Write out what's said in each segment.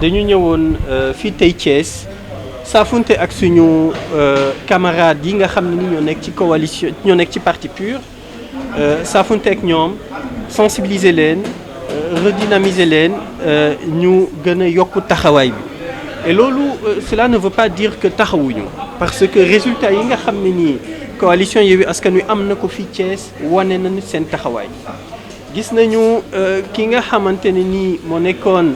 dañu ñëwoon fii tey Thiès saafunte ak suñu camarades yi nga xam ne ni ñoo nekk ci coalition ñoo nekk ci parti PUR saafunte ak ñoom sensibiliser leen redynamiser leen ñu gën a yokk taxawaay bi et loolu cela ne veut pas dire que taxawuñu parce que résultat yi nga xam ne nii coalition Yewwi Askan Wi am na ko fii Thiès wane nañu seen taxawaay gis nañu ki nga xamante ne nii moo nekkoon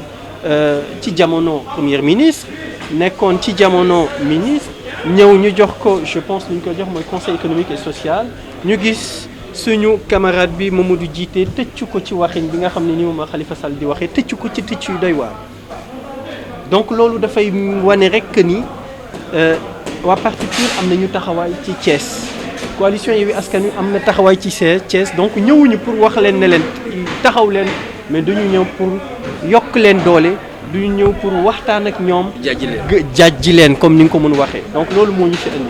ci jamono premier ministre nekkoon ci jamono ministre ñëw ñu jox ko je pense lu ñu ko jox mooy conseil économique et social ñu gis suñu camarade bi Mamadou Djité tëccu ko ci waxin bi nga xam ne ni moom Khalifa Sall di waxee tëccu ko ci tëcc yu doy waar donc loolu dafay wane rek que ni waa parti PUR am nañu taxawaay ci Thiès coalition Yewwi Askan Wi am na taxawaay ci Thiès donc ñëwuñu pour wax leen ne leen taxaw leen mais dañu ñëw pour yokk leen doole duñu ñëw pour waxtaan ak ñoom jàjji leen comme ni nga ko mën waxee donc loolu moo ñu fi indi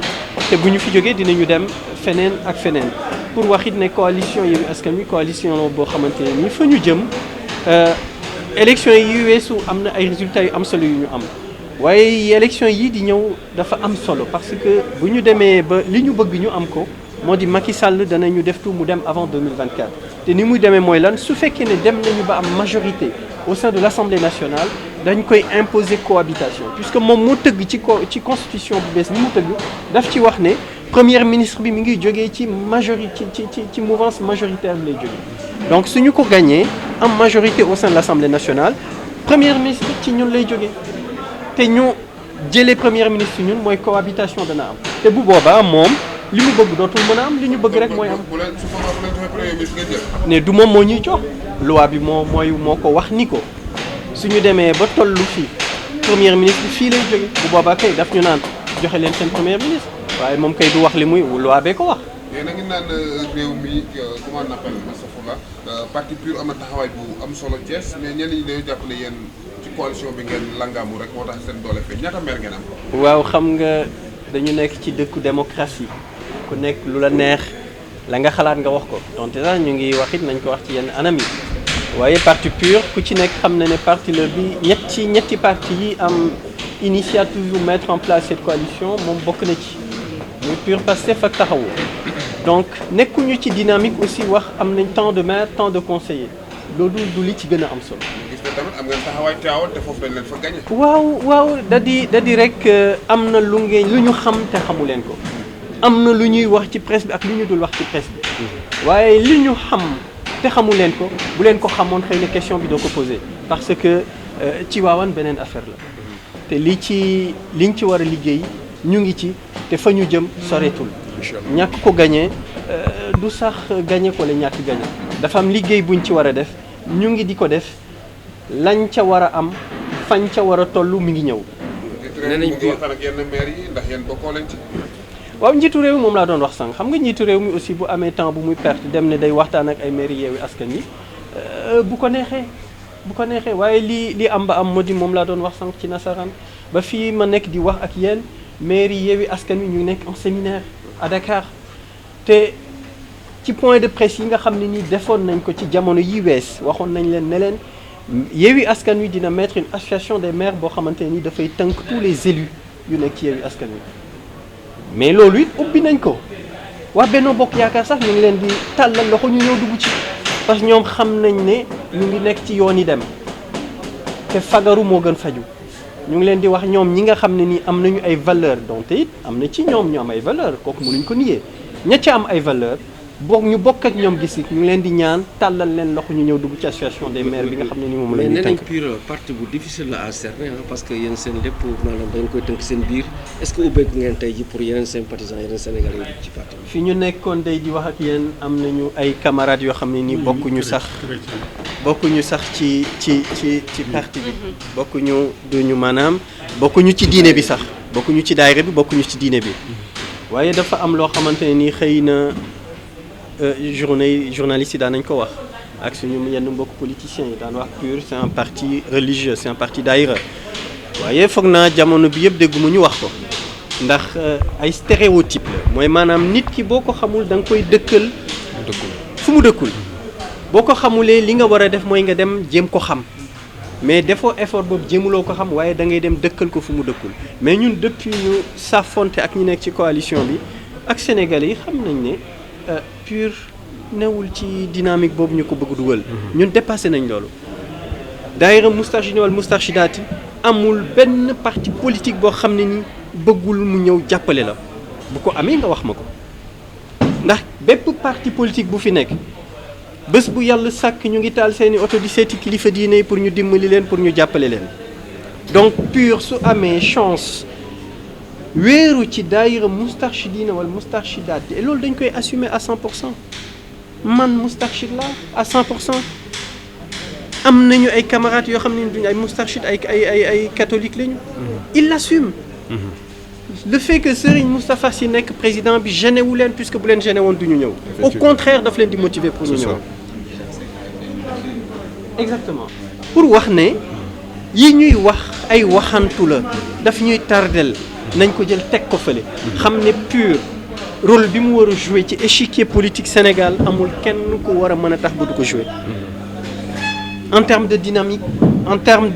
te bu ñu fi jógee dinañu dem feneen ak feneen pour wax it ne coalition Yewwi Askan Wi coalition la boo xamante ne ni fa ñu jëm élection yi weesu am na ay résultats yu am solo yu ñu am waaye élection yi di ñëw dafa am solo parce que bu ñu demee ba li ñu bëgg ñu am ko moo di Macky Sall danañu def tout mu dem avant 2024 te ni muy demee mooy lan su fekkee ne dem nañu ba am majorité au sein de l'Assemblée nationale dañ koy imposer cohabitation puisque moom moo tëgg ci constitution bu bees ni mu tëgg daf ci wax ne premier ministre bi mi ngi jógee ci majorité ci mouvance majoritaire bi lay jógee donc suñu ko gagné am majorité au sein de l'Assemblée nationale premier ministre ci ñun lay jógee te ñu jëlee premier ministre ñun mooy cohabitation dana am te bu boobaa moom li mu bëgg dootul mën a am li ñu bëgg rek mooy am ne du moom moo ñuy jox loi bi moo ko wax ni ko suñu demee ba tollu fii premier ministre fii lay jóge bu boobaa kay daf ñu naan joxe leen seen premier ministre waaye moom kay du wax li muy loi bee ko wax. yéen a ngi naan réew mi comment on appelle Massafoula parti PUR am na taxawaay bu am solo Thiès mais ñenn ñi dañoo jàpp ne yéen ci coalition bi ngeen langaamu rek moo tax seen doole fee ñaata maire ngeen am. waaw xam nga dañu nekk ci dëkku démocratie ku nekk lu la neex la nga xalaat nga wax ko donte sax ñu ngi wax it nañ ko wax ci yenn anam yi waaye parti PUR ku ci nekk xam na ne parti la bi ñetti parti yi am initiative yu mettre en place cette coalition moom bokk na ci muy PUR Pastef ak Taxawu donc nekkuñu ci dynamique aussi wax am nañ tant de maires tant de conseillers loolu du li ci gën a am solo. gis nga tamit am ngeen taxawaay teewal te foofu dañ leen fa gagné. waaw da di rek am na lu ñu xam te xamu leen ko am na lu ñuy wax ci presse bi ak lu ñu dul wax ci presse bi waaye li ñu xam te xamu leen ko bu leen ko xamoon xëy na question bi doo ko posé parce que ci waawan beneen affaire la te liñ ci war a liggéey ñu ngi ci te fa ñu jëm soreetul ñàkk ko gagné du sax gagné ko la ñàkk gagné dafa am liggéey buñ ci war a def ñu ngi di ko def lañ ca war a am fañ ca war a toll mi ngi ñëw. nee nañ ko waxtaan ak yenn maire yi ndax yéen bokkoo leen ci. waaw njiitu réew mi moom laa doon wax sànq xam nga njiitu réew mi aussi bu amee temps bu muy perte dem ne day waxtaan ak ay maire Yewwi Askan Wi bu ko neexee waaye li am ba am moo di moom laa doon wax sànq ci nasaraan ba fii ma nekk di wax ak yéen maire Yewwi Askan Wi ñu nekk en séminaire à Dakar te ci point de presse yi nga xam ne nii defoon nañ ko ci jamono yi wees waxoon nañ leen ne leen Yewwi Askan Wi dina mettre une association des maires boo xamante ne nii dafay tënk tous les élus yu nekk ci Yewwi Askan Wi mais loolu it ubbi nañ ko waa Benno Bokk Yaakaar sax ñu ngi leen di tàllal loxo ñu ñëw dugg ci parce que ñoom xam nañ ne ñu ngi nekk ci yoon yi dem te fagaru moo gën faju ñu ngi leen di wax ñoom ñi nga xam ne nii am nañu ay valeur donte it am na ci ñoom ñu am ay valeur kooku mënuñ ko nier ña ca am ay valeur ñu bokk ak ñoom gis ñu ngi leen di ñaan tàllal leen loxo ñu ñëw dugg ci association des maires bi nga xam ne ni moom la ñuy tënk. mais nee nañ PUR parti bu difficile la à cerner parce que yéen seen lépp maanaam da ngeen koy tënk seen biir est-ce que ubbeeku ngeen tey ji pour yeneen sympathisants yeneen Sénégalais yi ci parti bi. fi ñu nekkoon day di wax ak yéen am nañu ay camarades yoo xam ne nii bokkuñu sax ci parti bi bokkuñu duñu maanaam bokkuñu ci diine bi sax bokkuñu ci daayira bi bokkuñu ci diine bi waaye dafa am loo xamante ne nii xëy na journalistes yi daan nañ ko wax ak suñu yenn mbokk politiciens yi daan wax PUR c'est un parti religieux c'est un parti daayira waaye foog naa jamono bi yëpp dégguma ñu wax ko ndax ay stéréotype la mooy maanaam nit ki boo ko xamul da nga koy dëkkal fu mu dëkkul boo ko xamulee li nga war a def mooy nga dem jéem ko xam mais defoo effort boobu jéemuloo ko xam waaye da ngay dem dëkkal ko fu mu dëkkul mais ñun depuis ñu saafonte ak ñi nekk ci coalition bi ak Sénégalais yi xam nañ ne PUR newul ci dynamique boobu ñu ko bëgg dugal. ñun dépassé nañ loolu. daayira Moustarchidine wal Moustarchidaty amul benn parti politique boo xam ne ni bëggul mu ñëw jàppale la bu ko amee nga wax ma ko ndax bépp parti politique bu fi nekk bés bu yàlla sàkk ñu ngi taal seeni oto di seeti kilifa diine yi pour ñu dimbali leen pour ñu jàppale leen donc PUR su amee chance wéeru ci daayira Moustarchidine wal Moustarchidaty et loolu dañ koy assumer à 100% man Moustarchid la à 100%. am nañu ay camarades yoo xam ne duñu ay Moustarchid ay catholiques lañu. il l'assume. le fait que Serigne Moustapha Sy nekk président bi gêné wu leen puisque bu leen gêné woon du ñu ñëw. au contraire daf leen di motiver pour ñu ñëw. exactement pour wax ne yi ñuy wax ay waxantu la daf ñuy tardel nañ ko jël teg ko fële. xam ne PUR rôle bi mu war a jouer ci échiquier politique Sénégal amul kenn ku war a mën a tax ba du ko jouer. en termes de dynamique en termes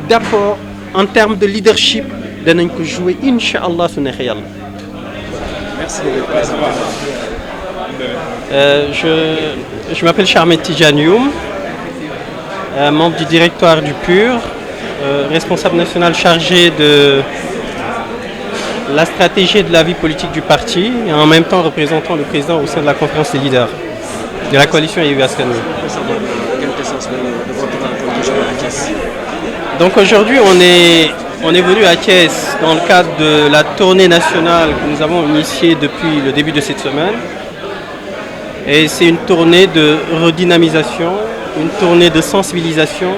d'apport en termes de leadership danañ ko jouer incha allah su neexee yàlla. Merci. Je m'appelle Charmet Tidjane Youm, membre du directoire du PUR, responsable national chargé de la stratégie et de la vie politique du parti et en même temps représentant le président au sein de la conférence des leaders de la coalition Yewwi Askan Wi. Donc aujourd'hui on est venu à Thiès dans le cadre de la tournée nationale que nous avons initiée depuis le début de cette semaine. Et c'est une tournée de redynamisation, une tournée de sensibilisation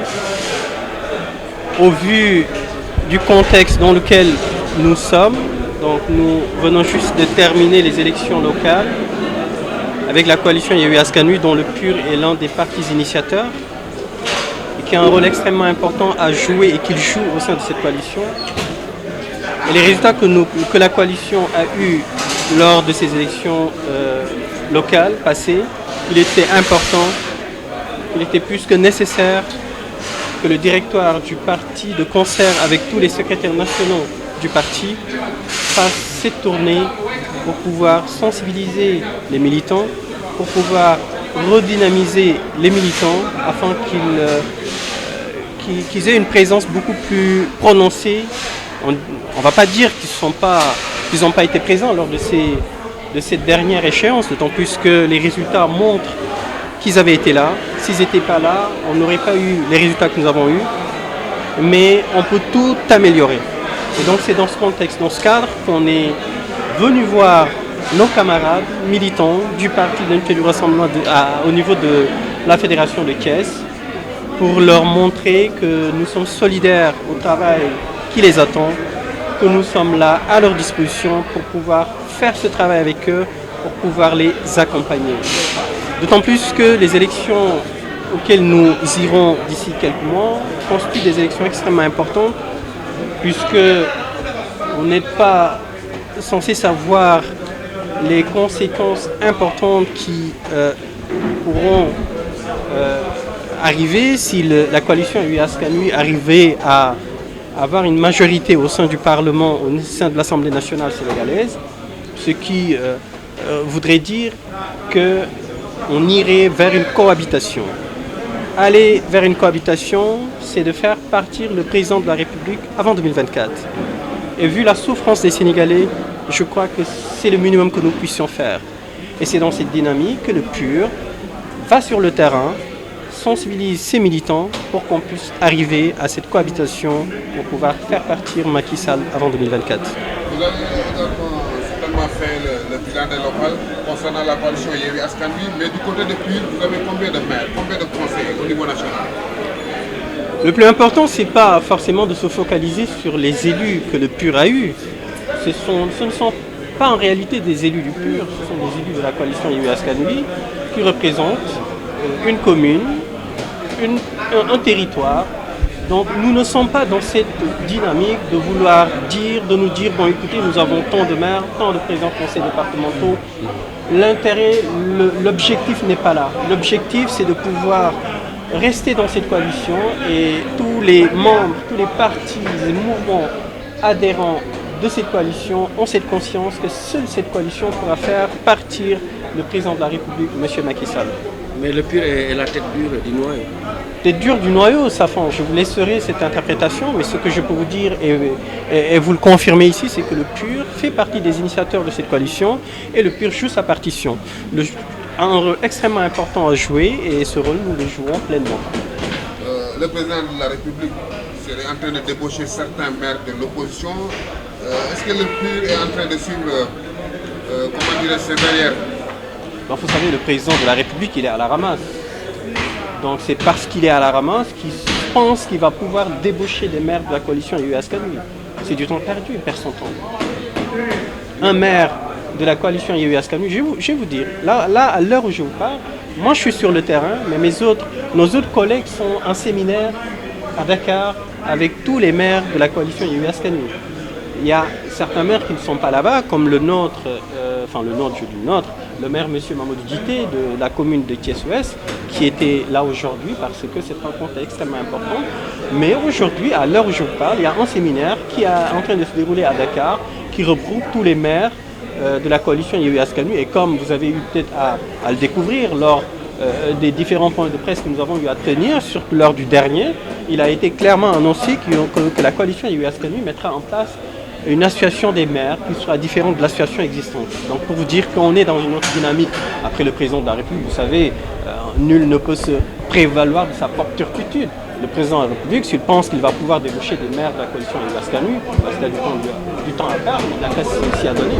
au vu du contexte dans lequel nous sommes. Donc nous venons juste de terminer les élections locales avec la coalition Yewwi Askan Wi dont le PUR est l'un des partis initiateurs et qui a un rôle extrêmement important à jouer et qu'il joue au sein de cette coalition. Et les résultats que la coalition a eus lors de ces élections locales passées, il était important, il était plus que nécessaire que le directoire du parti, de concert avec tous les secrétaires nationaux du parti, fasse cette tournée pour pouvoir sensibiliser les militants, pour pouvoir redynamiser les militants afin qu'ils aient une présence beaucoup plus prononcée. On ne va pas dire qu'ils n'ont pas été présents lors de cette dernière échéance, d'autant plus que les résultats montrent qu'ils avaient été là. S'ils n'étaient pas là, on n'aurait pas eu les résultats que nous avons eus. Mais on peut tout améliorer. Et donc c'est dans ce contexte, dans ce cadre, qu'on est venu voir nos camarades militants du parti d'unité du rassemblement au niveau de la fédération de Thiès pour leur montrer que nous sommes solidaires au travail qui les attend, que nous sommes là à leur disposition pour pouvoir faire ce travail avec eux, pour pouvoir les accompagner. D'autant plus que les élections auxquelles nous irons d'ici quelques mois constituent des élections extrêmement importantes, puisque on n'est pas censé savoir les conséquences importantes qui pourront arriver si la coalition Yewwi Askan Wi arrivait à avoir une majorité au sein du Parlement, au sein de l'Assemblée nationale sénégalaise, ce qui voudrait dire qu'on irait vers une cohabitation. Aller vers une cohabitation, c'est de faire partir le président de la République avant 2024. Et vu la souffrance des Sénégalais, je crois que c'est le minimum que nous puissions faire. Et c'est dans cette dynamique que le PUR va sur le terrain, sensibilise ses militants pour qu'on puisse arriver à cette cohabitation pour pouvoir faire partir Macky Sall avant 2024. Vous avez certainement fait le bilan des locales concernant la coalition Yewwi Askan Wi, mais du côté de PUR, vous avez combien de maires, combien de conseillers au niveau national? Le plus important, ce n'est pas forcément de se focaliser sur les élus que le PUR a eus. Ce ne sont pas en réalité des élus du PUR, ce sont des élus de la coalition Yewwi Askan Wi qui représentent une commune, un territoire. Donc nous ne sommes pas dans cette dynamique de vouloir de nous dire, bon écoutez, nous avons tant de maires, tant de présidents de conseils départementaux. L'intérêt, l'objectif n'est pas là. L'objectif, c'est de pouvoir rester dans cette coalition et tous les membres, tous les partis et mouvements adhérents de cette coalition ont cette conscience que seule cette coalition pourra faire partir le président de la République, M. Macky Sall. Mais le PUR est la tête dure du noyau. Tête dure du noyau, Safan, je vous laisserai cette interprétation, mais ce que je peux vous dire, et vous le confirmez ici, c'est que le PUR fait partie des initiateurs de cette coalition et le PUR joue sa partition. A un rôle extrêmement important à jouer et ce rôle, nous le jouons pleinement. Le président de la République serait en train de débaucher certains maires de l'opposition. Est-ce que le PUR est en train de suivre, comment dirais-je, ses derrière? Donc, vous savez, le président de la République, il est à la ramasse. Donc c'est parce qu'il est à la ramasse qu'il pense qu'il va pouvoir débaucher des maires de la coalition Yewwi-Askan-Wi. C'est du temps perdu, il perd son temps. Un maire de la coalition Yewwi-Askan-Wi, je vais vous dire, là, à l'heure où je vous parle, moi je suis sur le terrain, mais nos autres collègues sont en séminaire à Dakar avec tous les maires de la coalition Yewwi-Askan-Wi. Il y a certains maires qui ne sont pas là-bas, comme le nôtre, le maire M. Mamadou Djité de la commune de Thiès-Ouest, qui était là aujourd'hui parce que cette rencontre est extrêmement importante. Mais aujourd'hui, à l'heure où je vous parle, il y a un séminaire qui est en train de se dérouler à Dakar, qui regroupe tous les maires de la coalition Yewwi-Askan-Wi. Et comme vous avez eu peut-être à le découvrir lors des différents points de presse que nous avons eu à tenir, surtout lors du dernier, il a été clairement annoncé que la coalition Yewwi-Askan-Wi mettra en place une association des maires qui sera différente de l'association existante. Donc pour vous dire qu'on est dans une autre dynamique. Après le président de la République, vous savez, nul ne peut se prévaloir de sa propre turpitude. Le président de la République, s'il pense qu'il va pouvoir débaucher des maires de la coalition Yewwi-Askan-Wi, parce qu'il a du temps à perdre, il a qu'à s'y à donner.